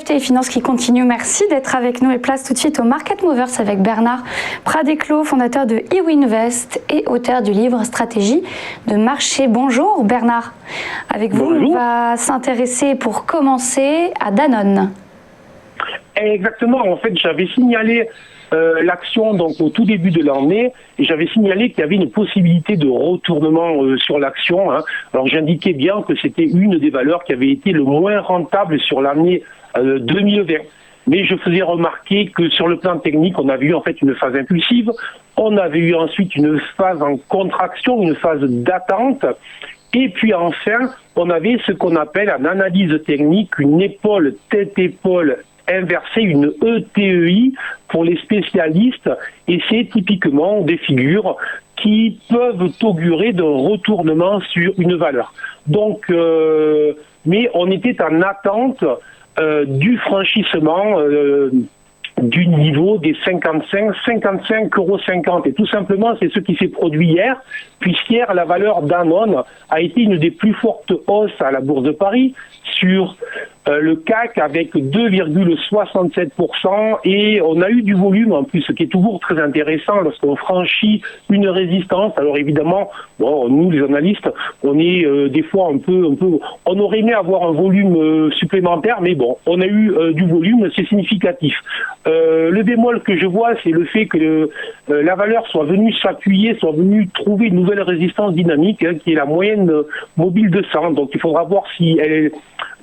Actualité et Finances qui continue. Merci d'être avec nous et place tout de suite au Market Movers avec Bernard Pradeclos, fondateur de eWinvest et auteur du livre Stratégie de marché. Bonjour Bernard. Avec vous, on va s'intéresser pour commencer à Danone. Exactement. En fait, j'avais signalé l'action donc au tout début de l'année et j'avais signalé qu'il y avait une possibilité de retournement sur l'action. Alors j'indiquais bien que c'était une des valeurs qui avait été le moins rentable sur l'année 2020. Mais je faisais remarquer que sur le plan technique, on avait eu en fait une phase impulsive, on avait eu ensuite une phase en contraction, une phase d'attente. Et puis enfin, on avait ce qu'on appelle en analyse technique une épaule tête-épaule inversée, une ETEI pour les spécialistes, et c'est typiquement des figures qui peuvent augurer d'un retournement sur une valeur. Donc, mais on était en attente du franchissement du niveau des 55,50 €. Et tout simplement, c'est ce qui s'est produit hier, puisqu'hier, la valeur Danone a été une des plus fortes hausses à la Bourse de Paris sur le CAC avec 2,67%, et on a eu du volume en plus, ce qui est toujours très intéressant lorsqu'on franchit une résistance. Alors évidemment, bon, nous les analystes, on est des fois un peu, on aurait aimé avoir un volume supplémentaire, mais bon, on a eu du volume, c'est significatif. Le bémol que je vois, c'est le fait que la valeur soit venue s'appuyer, soit venue trouver une nouvelle résistance dynamique, qui est la moyenne mobile de 100. Donc il faudra voir si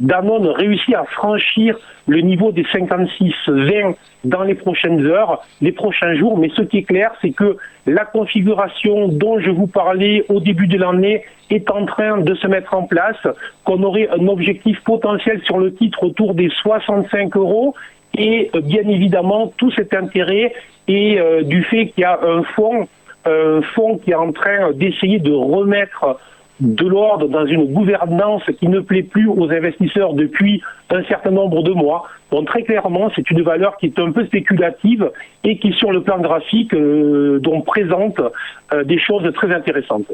Danone réussit à franchir le niveau des 56,20 dans les prochaines heures, les prochains jours. Mais ce qui est clair, c'est que la configuration dont je vous parlais au début de l'année est en train de se mettre en place, qu'on aurait un objectif potentiel sur le titre autour des 65 €. Et bien évidemment, tout cet intérêt est du fait qu'il y a un fonds qui est en train d'essayer de remettre de l'ordre dans une gouvernance qui ne plaît plus aux investisseurs depuis un certain nombre de mois. Donc très clairement, c'est une valeur qui est un peu spéculative et qui, sur le plan graphique, donc présente des choses très intéressantes.